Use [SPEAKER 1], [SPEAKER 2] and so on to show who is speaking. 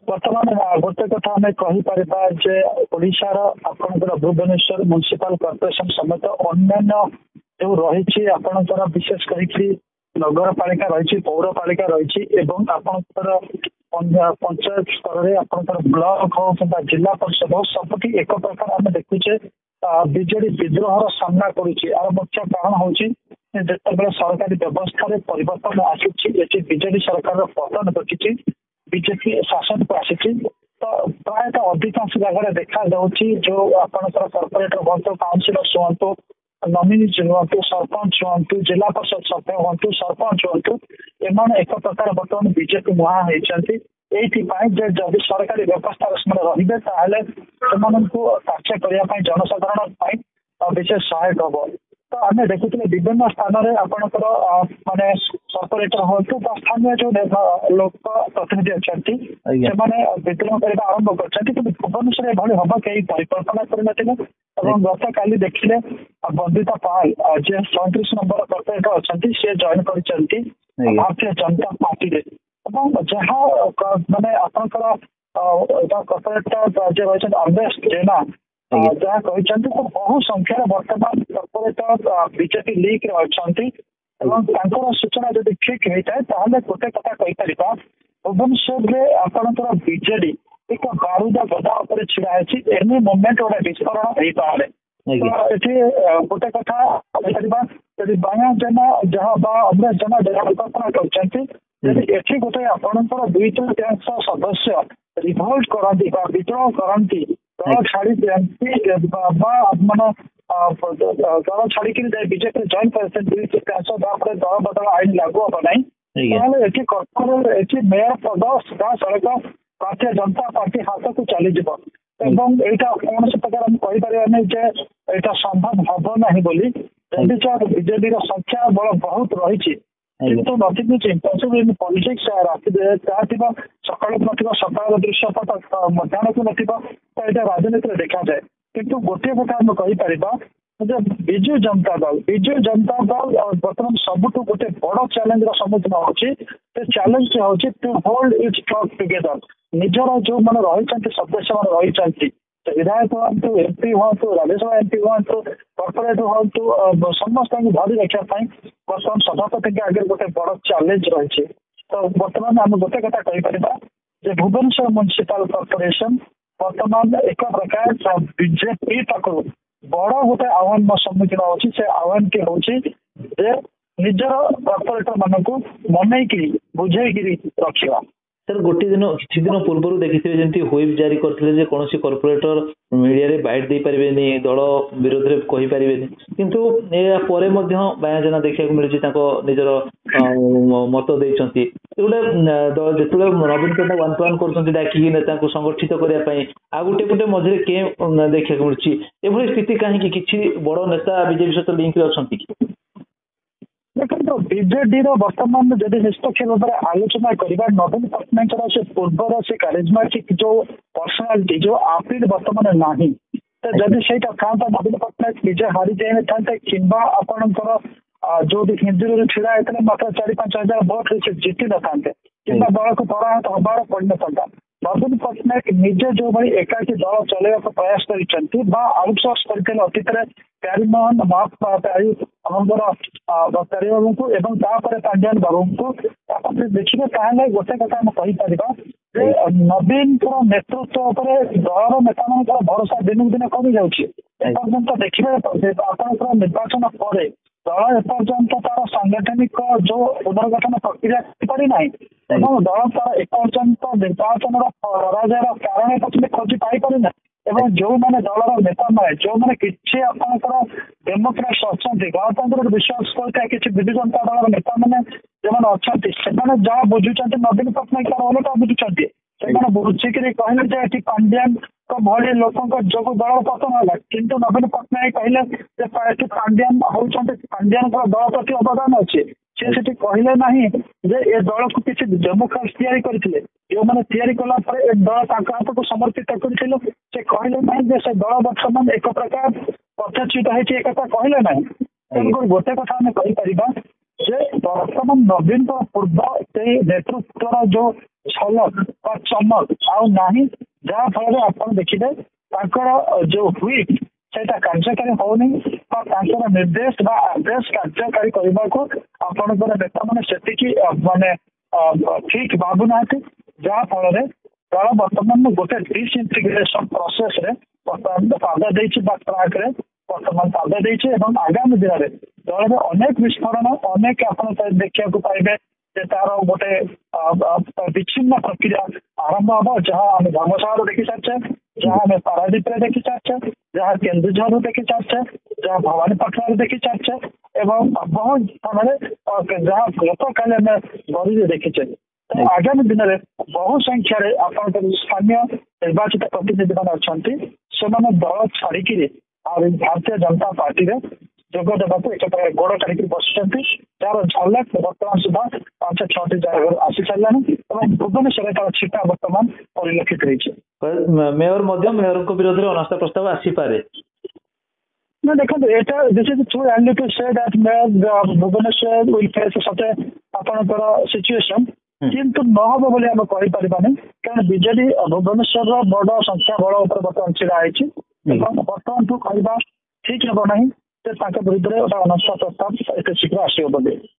[SPEAKER 1] बर्तमान गोटे कथा आम कहीपर जे ओडार आपंकर भुवनेश्वर म्युनिसिपल कॉर्पोरेशन समेत अन्य जो रही आपंकर विशेष करके नगरपालिका रही पौरपालिका रही आपंकर पंचायत स्तर में आपंकर ब्लॉक हो कि जिला परिषद हो सबुठी एक प्रकार आम देखुचे बीजेडी विद्रोहर सामना करुच्ची आर मुख्य कारण हूँ जिते सरकारी व्यवस्था परिवर्तन आसी बीजेडी सरकार पतन घटी बीजेपी शासन को आसी तो प्रायतः अधिकांश जगह देखा जो आपंकर कॉर्पोरेटर हूँ काउनसिलर हूँ नॉमिनी हूँ सरपंच हूँ जिला परिषद सभ्य हूँ सरपंच हूँ एम एक प्रकार बर्तमान बीजेपी मुहां होती जदि सरकारी व्यवस्था रे कार्य करने जनसाधारण विशेष सहायक हम तो आम देखुले विभिन्न स्थान में आपंकर माने कॉर्पोरेटर हूँ स्थानीय जो लोक प्रतिनिधि अच्छा से विद्रोह करने आरंभ कर भुवनेश्वर भाई हम कहीं परिकल्पना कर गत काली देखिले बंदिता पाल जी 37 नंबर कॉर्पोरेटर अच्छा सी जॉइन कर भारतीय जनता पार्टी जहाँ माने आपंकर कॉर्पोरेटर जो रही अमरेश जेना जहाँ कहते बहु संख्यार बर्तमान कॉर्पोरेटर बीजेपी लीग अच्छा सूचना जब ठीक होता है गोटे कथा कहीपर भुवनेश्वर में आपंकर बीजेडी एक बारूदा गदा उपर छिड़ा एनी मोमेंट गोटे विस्फोरण हो पाए तो गोटे कथा कहीपर बाया जेना जहाँ अमरेश जेना जहाँ कल्पना कर गोटे आपंकर 2/3 सदस्य रिभोल्ट करती विद्रोह करती दल छाड़ी मान दल छाड़ी बीजेपी जॉइन कर 2/3 दल बदल आईन लागू हम ना ये मेयर पद सीधा सड़क भारतीय जनता पार्टी हाथ को चलीज यहाँ कौन प्रकार आम कहीपर यहाँ संभव हम ना बीजेपी संख्या बल बहुत रही किंतु nothing is impossible in politics राति जहाँ सकाल न सकाल दृश्यपट मध्याह्न को न राजनीति देखा जाए किंतु गोटे कथा आम कहीपर विजु जनता दल बर्तमान सबुठ गोटे बड़ चैलेंज सम्मुखीन होची चैलेंज हूँ to hold its truck together निजर जो मैंने रही सदस्य मैंने रही विधायक हूँ एमपी हूँ राज्यसभा एमपी हूँ कॉर्पोरेटर हूँ समस्त धरी रखापी बर्तमान सभापति के आगे गोटे बड़ चैलेंज रही तो बर्तमान आम गोटे कथा कहीपर भुवनेश्वर म्युनिसिपल कॉर्पोरेशन बर्तमान एक प्रकार बीजेपी पाखु बड़ गोटे आह्वान सम्मुखीन होची से आह्वान के हूँ निजर कॉर्पोरेटर मान को मनईकि बुझेकि रखा
[SPEAKER 2] सर गोटे दिन किसी दिन पूर्व देखिए जमी व्हिप जारी करते कौन कॉर्पोरेटर मीडिया रे बाइट दे पारे दल विरोध में कहीपर किंतु यापर बायाजना देखा मिलूँ निजर मत देते गोटे जो नवीन पट्टनायक 1-to-1 कर डाकिकी नेता संगठित करने आ गोटे गोटे मझे के देखा मिलूँ स्थिति कहीं किसी बड़ नेता बीजेपी सहित लिंक अच्छा
[SPEAKER 1] देखो बीजेडी बर्तमान जब निष्पक्ष भाव में आलोचना करवा नवीन पट्टनायक से पूर्वर से कारिजमेटिक जो पर्सनालीटी जो आपिल बर्तमान ना तो जब से था नवीन पट्टनायक निजे हारी जाए था कि आपंकर जो भी हिंदी छिड़ा होते मात्र 4-5 हजार भोट से जीति न था कि दल को पराहत हबार पड़ न था नवीन पट्टनायक निजे जो भाई एकाकी दल चलने प्रयास करसोर्स करते अतीत प्यारीमोहन प्यारी बाबू को पांड्यान बाबू को देखिए ताले गोटे कथा आम कहीपर नवीन नेतृत्व दलर नेता मान भरोसा दिन दिन कमी जापर्यंत देखिए आपंकर निर्वाचन पर दल एपर्यंत तार सांगठनिक जो पुनर्गठन प्रक्रिया करना दल तार एपर्यंत निर्वाचन पराजयर कारण पछले खोजी पाई एवं जो मैंने दलर नेता मैंने जो मैंने किसी आपंकर डेमोक्रेट्स अच्छा गणतंत्र विश्वास करता किसी विजु जनता दल नेता मैंने जो अच्छा से जहाँ बुझुं नवीन पट्टनायक अलग बुझुं से बुझिकी कहले पांड्यान भाई लोक जो दल पतन है किंतु नवीन पट्टनायक कहले पांड्यान होती पांड्यान दल प्रति अवदान अच्छे सी कहले ना ये दल को किसी डेमोक्रेट्स करते जो मैंने कलापर ए दल हाथ को समर्पित करते से कहले ना से दल बर्तमान एक प्रकार प्रत्याचित होता कहले ना तेणुक गोटे कथा आम कहीपर ଯେ ବର୍ତ୍ତମାନ ନବୀନଙ୍କ ପୂର୍ବ ସେଇ ନେତୃତ୍ୱର ଯୋଉ ଝଲକ ବା ଚମକ ଆଉ ନାହିଁ, ଯାହା ଫଳରେ ଆପଣ ଦେଖିବେ ତାଙ୍କର ଯୋଉ ହୁଇପ୍ ସେଇଟା କାର୍ଯ୍ୟକାରୀ ହଉନି ବା ତାଙ୍କର ନିର୍ଦ୍ଦେଶ ବା ଆଦେଶ କାର୍ଯ୍ୟକାରୀ କରିବାକୁ ଆପଣଙ୍କର ନେତାମାନେ ସେତିକି ମାନେ ଠିକ ଭାବୁନାହାନ୍ତି, ଯାହା ଫଳରେ ଦଳ ବର୍ତ୍ତମାନ ଗୋଟେ ଡିସଇଣ୍ଟିଗ୍ରେସନ ପ୍ରୋସେସ ରେ ବର୍ତ୍ତମାନ ପାଦ ଦେଇଛି ବା ଟ୍ରାକ ରେ ବର୍ତ୍ତମାନ ପାଦ ଦେଇଛି ଏବଂ ଆଗାମୀ ଦିନରେ ଦଳରେ ଅନେକ ବିସ୍ଫୋରଣ ଅନେକ ଆପଣ ଦେଖିବାକୁ ପାଇବେ ଯେ ତାର ଗୋଟେ ବିଚ୍ଛିନ୍ନ ପ୍ରକ୍ରିୟା ଆରମ୍ଭ ହବ, ଯାହା ଆମେ ଧର୍ମଶାଳାରୁ ଦେଖି ସାରିଛେ, ଯାହା ଆମେ ପାରାଦୀପରେ ଦେଖି ସାରିଛେ, ଯାହା କେନ୍ଦୁଝରରୁ ଦେଖି ସାରିଛେ, ଯାହା ଭବାନୀପାଟଣାରୁ ଦେଖି ସାରିଛେ ଏବଂ ବହୁ ସ୍ଥାନରେ ଯାହା ଗତକାଲି ଆମେ ଗରିରେ ଦେଖିଛେ। ଆଗାମୀ ଦିନରେ ବହୁ ସଂଖ୍ୟାରେ ଆପଣଙ୍କର ସ୍ଥାନୀୟ ନିର୍ବାଚିତ ପ୍ରତିନିଧି ମାନେ ଅଛନ୍ତି, ସେମାନେ ଦଳ ଛାଡିକିରି ଆଉ ଭାରତୀୟ ଜନତା ପାର୍ଟିରେ ଯୋଗ ଦେବାକୁ ଏକ ପ୍ରକାର ଗୋଡ କାଢିକି ବସିଛନ୍ତି, ଯାହାର ଝଲକ ବର୍ତ୍ତମାନ ସୁଦ୍ଧା 5-6ଟି ଜାଗାରୁ ଆସି ସାରିଲାଣି ଏବଂ ଭୁବନେଶ୍ୱରରେ ତାର ଛିଟା ବର୍ତ୍ତମାନ ପରିଲକ୍ଷିତ ହେଇଛି।
[SPEAKER 2] ମେୟର ମଧ୍ୟ ମେୟରଙ୍କ ବିରୋଧରେ ଅନାସ୍ଥା ପ୍ରସ୍ତାବ ଆସିପାରେ।
[SPEAKER 1] ନା ଦେଖନ୍ତୁ, ଏଇଟା this is too early to say that mayor Bhubaneswar will face such a ଆପଣଙ୍କର ସିଚୁଏସନ, କିନ୍ତୁ ନହବ ବୋଲି ଆମେ କହିପାରିବାନି, କାରଣ ବିଜେଡି ଭୁବନେଶ୍ୱରର ବଡ ସଂଖ୍ୟା ବଳ ଉପରେ ବର୍ତ୍ତମାନ ଛିଡା ହେଇଛି ଏବଂ ବର୍ତ୍ତମାନଠୁ କହିବା ଠିକ ହେବ ନାହିଁ ଯେ ତାଙ୍କ ବିରୁଦ୍ଧରେ ଗୋଟେ ଅନାସ୍ଥା ପ୍ରସ୍ତାବ ଏତେ ଶୀଘ୍ର ଆସିବ ବୋଲି।